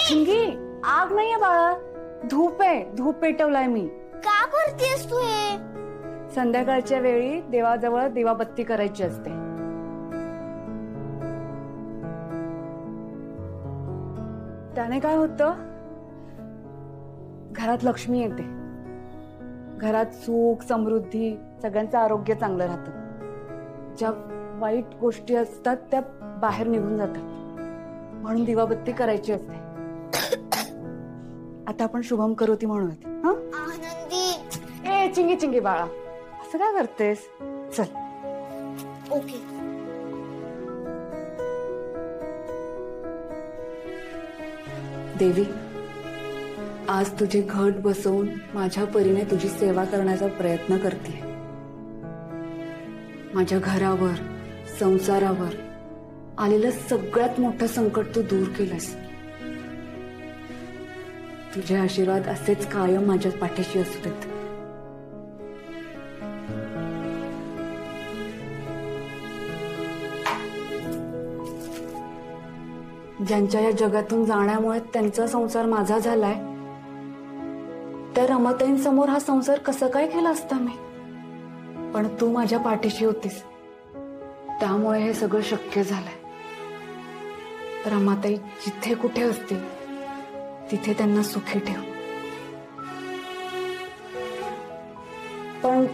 चिंगी आग नाहीये बाळा, धूप आहे, धूप पेटवलाय मी. का करतेस तू हे? संध्याकाळच्या वेळी देवाजवळ दिवाबत्ती करायची असते. त्याने काय होतं, घरात लक्ष्मी येते, घरात सुख समृद्धी, सगळ्यांचं आरोग्य चांगलं राहतं. ज्या वाईट गोष्टी असतात त्या बाहेर निघून जातात, म्हणून दिवाबत्ती करायची असते. आता आपण शुभम करोती म्हणूयात. हा आनंदी. ए चिंगी चिंगी बाळा, असं काय करतेस? चल. ओके. देवी, आज तुझे घट बसवून माझ्या परीने तुझी सेवा करण्याचा प्रयत्न करते. माझ्या घरावर, संसारावर आलेलं सगळ्यात मोठं संकट तू दूर केलंस. तुझे आशीर्वाद असेच कायम माझ्या पाठीशी असू देत. ज्यांच्या या जगातून जाण्यामुळे त्यांचा संसार माझा झालाय, त्या रमाताईंसमोर हा संसार कसं काय केला असता मी? पण तू माझ्या पाठीशी होतीस, त्यामुळे हे सगळं शक्य झालंय. रमाताई जिथे कुठे असतील तिथे त्यांना सुखी ठेव. पण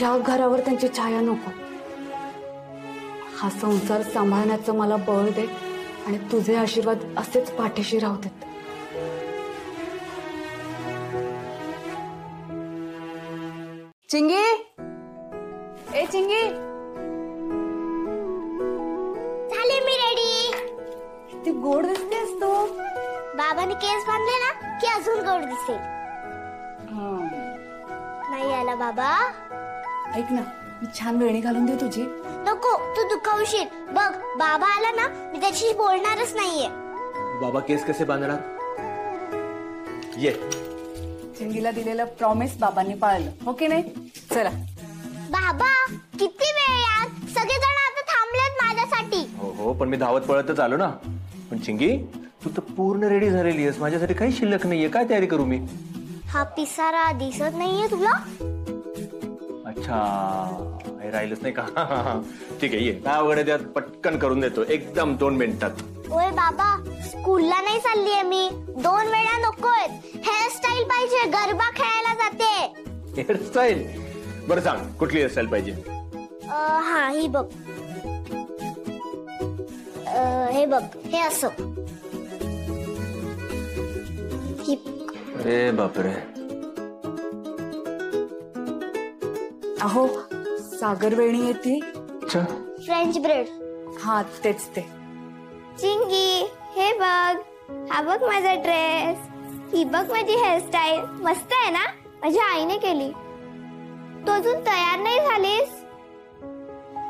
या घरावर त्यांची छाया नको. हा संसार सांभाळण्याचं मला बळ दे आणि तुझे आशीर्वाद असेच पाठीशी राहू देत. चिंगी, ए चिंगी. झाले मी रेडी. किती गोड दिसतेस तू. बाबाने केस बांधले ना की अजून गोड दिसेल. नाही आला बाबा. ऐक ना, मी छान वेणी घालून दे तुझी. नको, तू दुखावशील. बघ, बाबा आला ना मी त्याच्याशी बोलणारच नाहीये. बाबा केस कसे बांधणार? ये. चिंगीला दिलेलं प्रॉमिस बाबांनी पाळलं, हो की नाही? चला. बाबा किती वेळ यार, सगळेजण आता थांबलेत माझ्यासाठी. हो हो, पण मी धावत पळतच आलो ना. पण चिंगी, तू तर पूर्ण रेडी झालेली आहेस, माझ्यासाठी काही शिल्लक नाहीये. काय तयारी करू मी? हा पिसारा दिसत नाहीये तुला? अच्छा, हे राहिलंच नाही का? ठीक आहे, ये. काय अवघड आहे त्यात, पटकन करून देतो, एकदम 2 मिनिटात. ओय बाबा, स्कूलला नाही चाललीये मी. 2 वेळा नकोय. हेअरस्टाईल पाहिजे, गरबा खेळायला जाते. हेअरस्टाईल? बरं सांग, कुठली हेअरस्टाईल पाहिजे? हा, ही बघ. हे बघ, हे असं. अरे बापरे. अहो, सागर वेणी येते. French bread. हा, तेच ते. चिंगी, हे बघ. हा बघ माझा ड्रेस. ही बघ माझी हेअरस्टाईल. मस्त आहे ना? माझ्या आईने केली. तू अजून तयार नाही झालीस?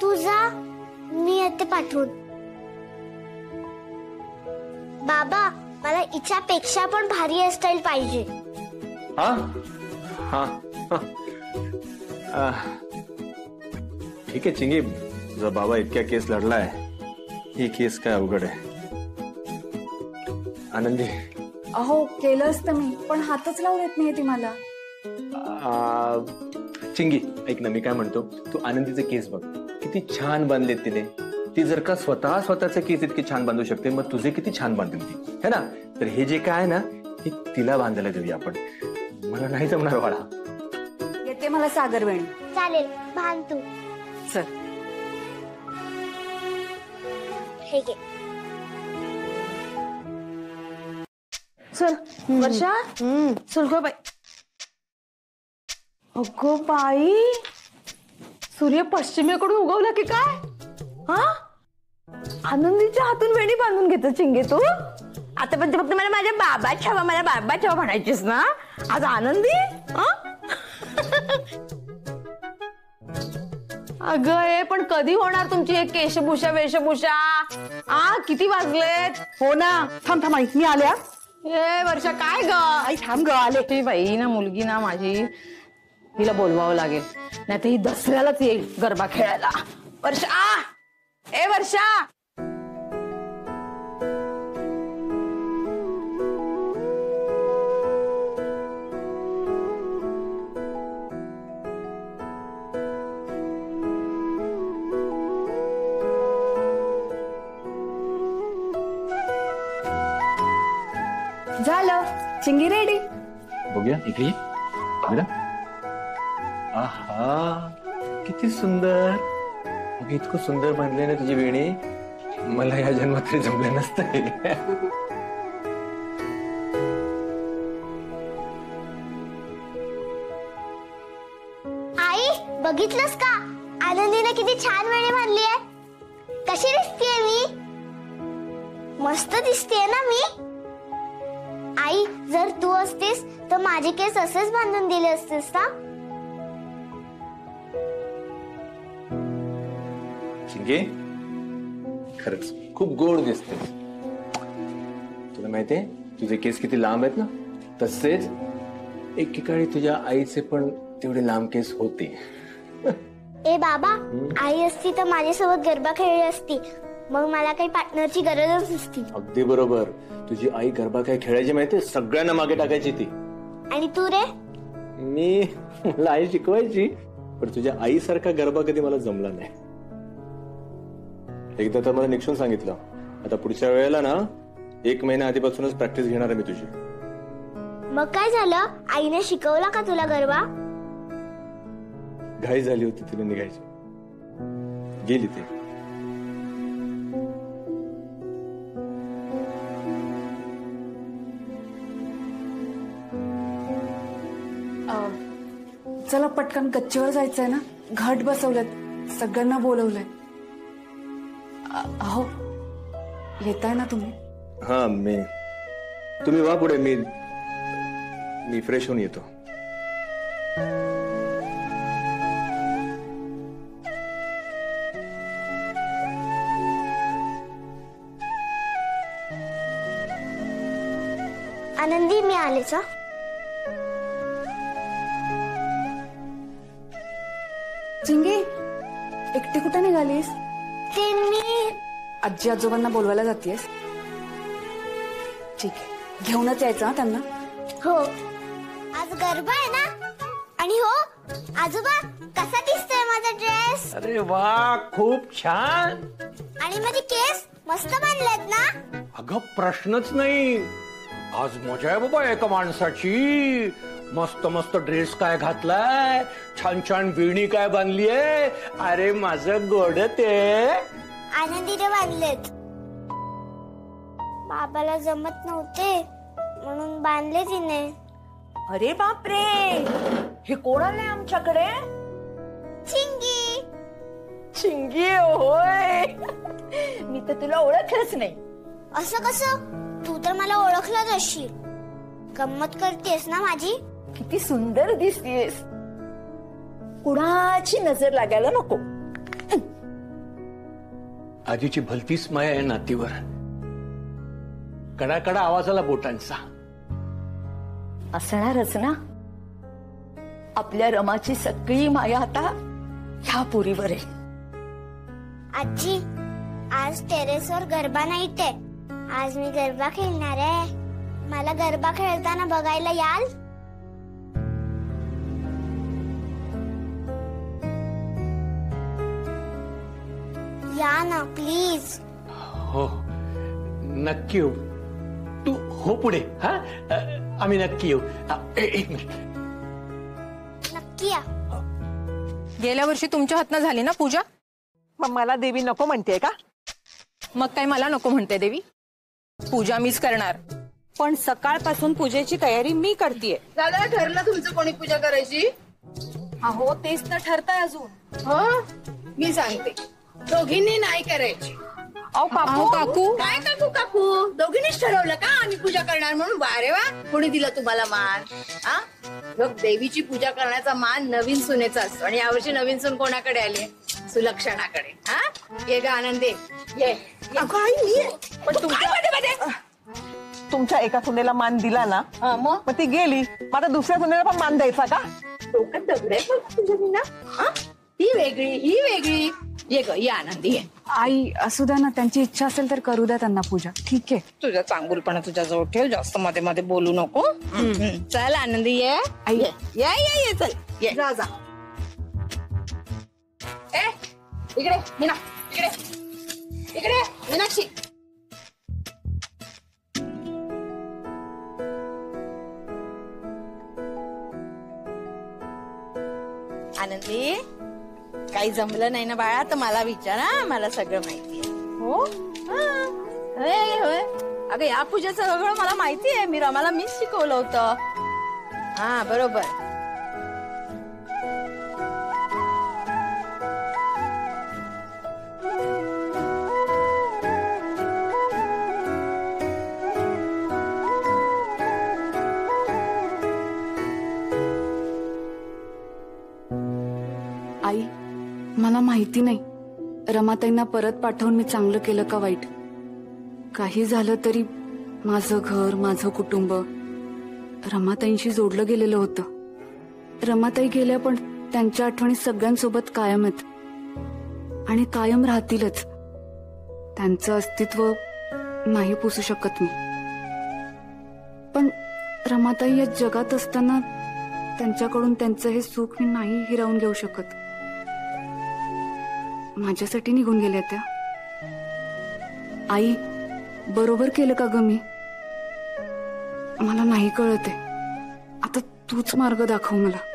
तू जा, मी येते पाठवून. बाबा, मला हिच्यापेक्षा पण भारी हेअरस्टाईल पाहिजे. हा हा, ठीक आहे चिंगी, तुझा बाबा इतक्या केस लढलाय, ही केस काय अवघड आहे. आनंदी. अहो, केलं असतं मी, पण हातच लावून येत नाही ती मला. चिंगी, ऐक ना, मी काय म्हणतो, तू आनंदीचे केस बघ, किती छान बांधलेत तिने. ती जर का स्वतःचे केस इतके छान बांधू शकते, मग तुझे किती छान बांधेल ती, है ना? तर हे जे काय आहे ना, हे तिला बांधायला देऊया आपण. मला नाही जमणार बाळा. येते मला सागर वेणी. चालेल, बांध तू. चल. हे घे. चल वर्षा. चल गो बाई. अगो बाई, सूर्य पश्चिमेकडून उगवला की काय? हा, आनंदीच्या हातून वेणी बांधून घेतो चिंगे तू. आता पण फक्त मला माझ्या बाबा छावा, मला बाबा छावा म्हणायचीस ना. आज आनंदी. अगं, हे पण कधी होणार तुमची एक केशभूषा वेशभूषा? किती वाजलेत? हो ना. थांब थांब आई, मी आल्या. ए वर्षा, काय ग? आई थांब ग, आले. ती बाई ना, मुलगी ना माझी, हिला बोलवावं लागेल, नाही तर ही दसऱ्यालाच येईल गरबा खेळायला. वर्षा, ए वर्षा. चिंगी रेडी. बघूया इकडे ये. बघा. आहा किती सुंदर. अगं इतकं सुंदर बांधले ना तुझी वेणी. मला या जन्मात तरी जमलं नसतं. आई बघितलंस का आनंदीने किती छान वेणी बांधली आहे. कशी दिसतेय मी. मस्त दिसतेय ना मी. आई जर तू असतीस तर माझे केस असेच बांधून दिले असतेस ना. चिंगे खरंच खूप गोड दिसते. तुला माहितीये तुझे केस किती लांब आहेत ना. तसेच एकेकाळी तुझ्या आईचे पण तेवढे लांब केस होते. ए बाबा आई असती तर माझ्यासोबत गरबा खेळली असती. मग मला काही पार्टनरची गरजच नसती. अगदी बरोबर. तुझी आई गरबा काय खेळायची माहितीये. सगळ्यांना मागे टाकायची ती. आणि तू रे. मी मला आई शिकवायची पण तुझ्या आईसारखा गरबा कधी मला जमला नाही. एकदा तर मला निक्षून सांगितलं आता पुढच्या वेळेला ना 1 महिना आधीपासूनच प्रॅक्टिस घेणार आहे मी तुझी. मग काय झालं आईने शिकवला का तुला गरबा. घाई झाली होती तिला निघायची. गेली ती. चला पटकन गच्चीवर जायचंय ना. घाट बसवलेत. सगळ्यांना बोलवलंय. अहो येताय ना तुम्ही. हा तुम्ही वा पुढे. मी फ्रेश होऊन येतो. आनंदी मी आलेच. चिंगी एकटी कुठे निघालीस. ते मी आजी आजोबांना बोलवायला जातेस. ठीक आहे घेऊनच यायचं हा त्यांना. हो आज गरबा आहे ना. आणि हो आजोबा कसा दिसतोय माझा ड्रेस. अरे वा खूप छान. आणि माझे केस मस्त बांधलेत ना. अगं प्रश्नच नाही. आज मजा आहे बाबा एका माणसाची. मस्त मस्त ड्रेस काय घातलाय. छान छान वेणी काय बांधली आहे. अरे माझं गोड ते. आनंदीने बांधलेत. बाबाला जमत नव्हते म्हणून बांधले तिने. अरे बापरे हे कोण आले आमच्याकडे. चिंगी. चिंगी होय. मी तर तुला ओळखलंच नाही. असं कसं. तू तर मला ओळखलंच असशील. गंमत करतेस ना माझी. किती सुंदर दिसतेस. कुणाची नजर लागायला नको. आजीची भलतीच माया आहे नातीवर. कडाकडा आवाजाला बोटांचा. असणारच ना. आपल्या रमाची सगळी माया आता ह्या पोरीवर आहे. आजी आज टेरेसवर गरबा नाईट आहे. आज मी गरबा खेळणार आहे. मला गरबा खेळताना बघायला याल. या ना प्लीज. हो नक्की येऊ. तू हो पुढे. हा आम्ही नक्की येऊ. एक मिनिट. नक्की या. गेल्या वर्षी तुमच्या हातनं झाली ना पूजा. मग मला देवी नको म्हणते का. मग काय मला नको म्हणते देवी. पूजा मीच करणार. पण सकाळपासून पूजेची तयारी मी करतेय. दादा ठरलं तुमचं कोणी पूजा करायची. अहो तेच तर ठरतंय अजून. हो मी सांगते दोघींनी नाही करायची. अहो काकू काय काकू काकू दोघींनीच ठरवलं का आम्ही पूजा करणार म्हणून. वा रे वा. कोणी दिला तुम्हाला मान. हा बघ देवीची पूजा करण्याचा मान नवीन सुनेचा असतो. आणि यावर्षी नवीन सून कोणाकडे आली. सुलक्षणाकडे. हा ये ग आनंदे ये. पण तुमच्या एका सुनेला मान दिला ना मग ती गेली. मग आता दुसऱ्या सुनेला पण मान द्यायचा का. डोक्यात दगड आहे बघ तुझ्या बिना. हा ती वेगळी ही वेगळी. ये ग ये आनंदी ये. आई असू द्या ना. त्यांची इच्छा असेल तर करू द्या त्यांना पूजा. ठीक आहे. तुझा चांगुलपणा तुझ्या जवळ ठेव. जास्त मध्ये मध्ये बोलू नको. चल आनंदी ये. ये ये चल ये. जा जा. ए इकडे मीना इकडे इकडे मीनाक्षी. माहिती काही जमलं नाही ना बाळा तर मला विचार हा, मला सगळं माहितीये. हो हा. होय अगं या पूजेचं सगळं मला माहिती आहे. मी रमाला मीच शिकवलं होतं. हा बरोबर. आई, मला माहिती नाही रमाताईंना परत पाठवून मी चांगलं केलं का वाईट. काही झालं तरी माझं घर, माझं कुटुंब रमाताईंशी जोडलं गेलेलं होतं. रमाताई गेल्या पण त्यांच्या आठवणी सगळ्यांसोबत कायम आहेत आणि कायम राहतीलच. त्यांचं अस्तित्व नाही पुसू शकत मी. पण रमाताई या जगात असताना त्यांच्याकडून त्यांचं हे सुख मी नाही हिरावून घेऊ शकत. माझ्यासाठी निघून गेल्या त्या. आई, बरोबर केलं का ग मी? मला नाही कळत आहे. आता तूच मार्ग दाखव मला.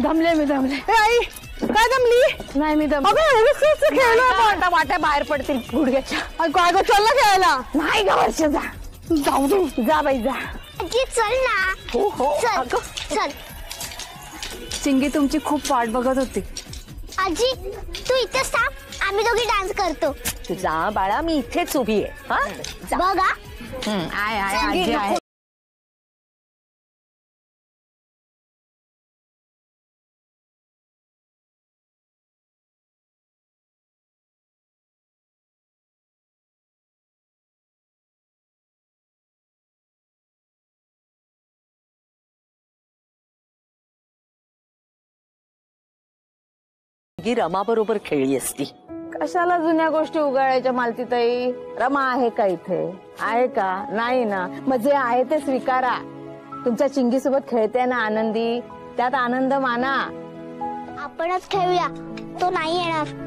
दमले मी दमले. आई काय दमली? नाही मी दमले. खेळलो वाट्या बाहेर पडतील गुडघ्याच्या. काय ग चल ना खेळायला. नाही ग वर्ष जा. जाऊ दे. जा बाई जा. चल ना. हो हो चल चल. चिंगी तुमची खूप वाट बघत होती. आजी तू इथेच थांब, आम्ही दोघी डान्स करतो. तू जा बाळा, मी इथेच उभी आहे. हा बघा आहे आजी आहे. रमा बरोबर खेळली असती. कशाला जुन्या गोष्टी उगाळायच्या मालतीताई? रमा आहे का इथे? आहे का? नाही ना. मग जे आहे ते स्वीकारा. तुमच्या चिंगी सोबत खेळते ना आनंदी, त्यात आनंद माना. आपणच खेळूया, तो नाही येणार.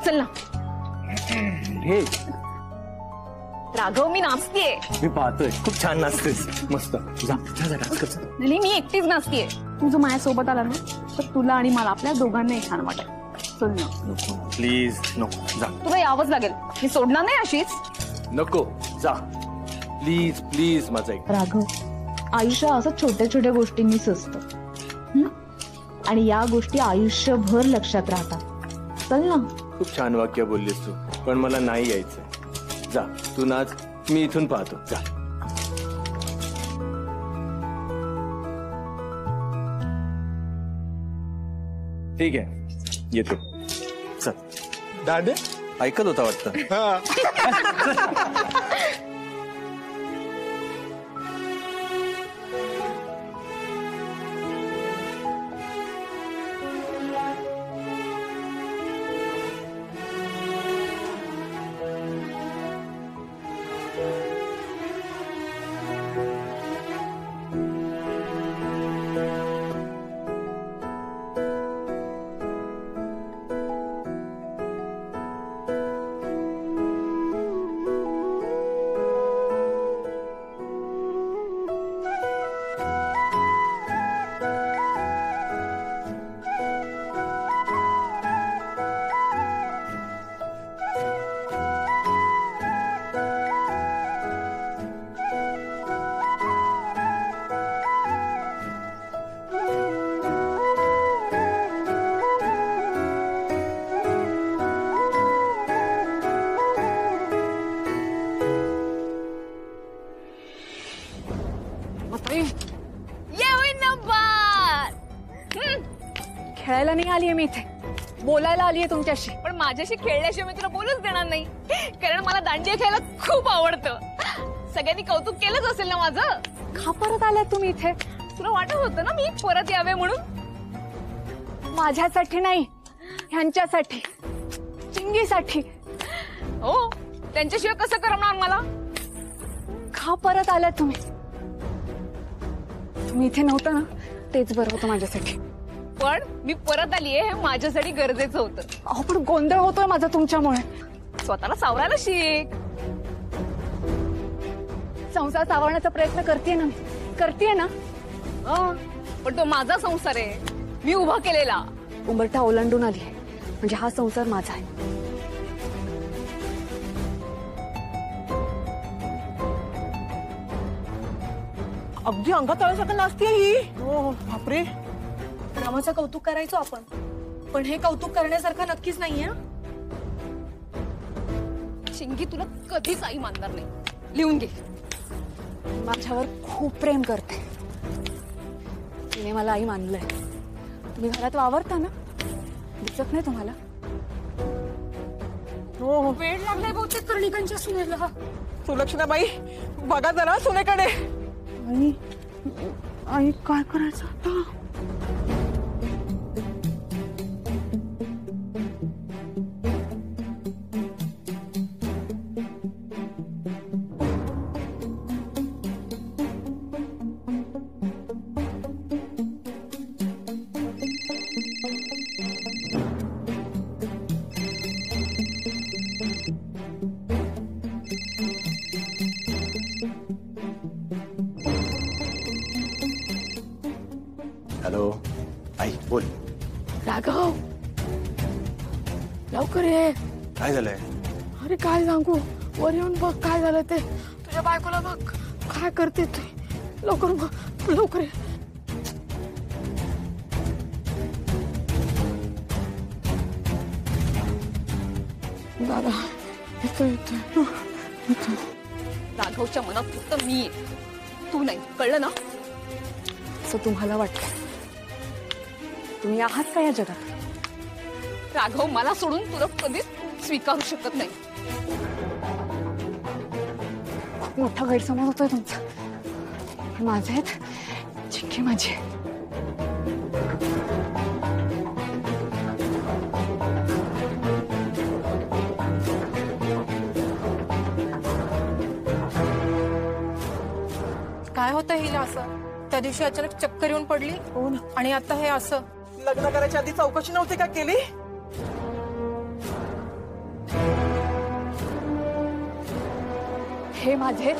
चल ना. हे राघव मी नाचतीये. मी पाहतोय खूप छान नाचतेस. मस्त. जा जा डान्स कर. नाही मी एकटीच नाचतीये. तू जर माझ्यासोबत आला ना तर तुला आणि मला आपल्या दोघांनाही छान वाटेल. चल ना. प्लीज नको. जा. तुला यावंच लागेल. मी सोडणार नाही अशीच. नको जा प्लीज प्लीज. माझं ऐक. राघव, आयुष्य असं छोट्या छोट्या गोष्टींनीच असतं आणि या गोष्टी आयुष्यभर लक्षात राहतात. चल ना. खूप छान वाक्य बोललीस तू, पण मला नाही यायचं. जा तू नाच, मी इथून पाहतो. जा. ठीक आहे, येतो. चल. दांडे ऐकत होता वाटतं. खेळायला नाही आलीये मी इथे, बोलायला आलीये तुमच्याशी. पण माझ्याशी खेळल्याशिवाय मी तुला बोलूच देणार नाही, कारण मला दांडिया खेळायला खूप आवडतं. सगळ्यांनी कौतुक केलंच असेल ना माझं. का परत आलात तुम्ही इथे? तुला वाटत होतं ना मी परत यावे म्हणून. माझ्यासाठी नाही, ह्यांच्यासाठी, चिंगीसाठी. हो, त्यांच्याशिवाय कसं करणार मला? का परत आलात तुम्ही? तुम्ही इथे नव्हतं ना, तेच बरं होतं माझ्यासाठी. पण मी परत आलीये हे माझ्यासाठी गरजेचं होतं. अहो पण गोंधळ होतोय माझा तुमच्यामुळे. स्वतःला सावरायला शिक. संसार सावरण्याचा प्रयत्न करतेय ना. पण तो माझा संसार आहे, मी उभा केलेला. उंबरठा ओलांडून आली म्हणजे हा संसार माझा आहे. अगदी अंगात आल्यासारखं नाचतीये ही. हो बापरे. रामाचं कौतुक करायचो आपण, पण हे कौतुक करण्यासारखं नक्कीच नाहीये. शिंगी तुला कधीच आई मानणार नाही, लिहून घे. माझ्यावर खूप प्रेम करते, तिने मला आई मानलंय. तुम्ही घरात वावरता ना, दिसत नाही तुम्हाला? हो, वेळ लागलाय बहुतेक कर्णिकांच्या सुनेला. सुलक्षणाबाई बघा जरा सुनेकडे. आई काय करायचं आता? हॅलो आई, बोल. राघव, लवकर ये. काय झालंय? अरे काय सांगू, वर येऊन बघ काय झालं ते. तुझ्या बायकोला बघ काय करते ते. लवकर बघ, लवकर ये. दादा इथं. राघवच्या मनात फक्त मी आहे, तू नाही. कळलं ना? असं तुम्हाला वाटतं? तुम्ही आहात का या जगात? राघव मला सोडून तुला कधीच स्वीकारू शकत नाही. खूप मोठा गैरसमज होतोय तुमचा. हे माझे आहेत, चिक्की माझी आहे. काय होतं हिला असं? त्या दिवशी अचानक चक्कर येऊन पडली. हो ना. आणि आता हे असं. लग्न करायच्या आधी चौकशी नव्हती का केली? हे माझे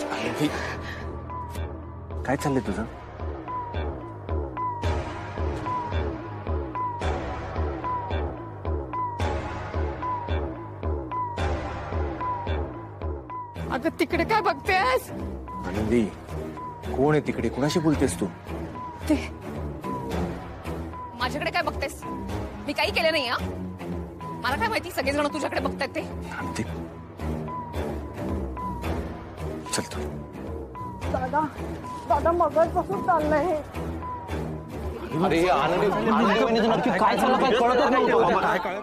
काय चाललंय तुझं? अगं तिकडे काय बघतेस? आनंदी, कोण आहे तिकडे? कुणाशी बोलतेस तू? ते माझ्याकडे काय बघतेस? मी काही केलं नाही. मला काय माहिती सगळेजण तुझ्याकडे बघतायत ते. चलतो. दादा दादा मगजपासून चाललंय हे. अरे आनंदी नक्की काय चाललं काय कळतच नव्हतं.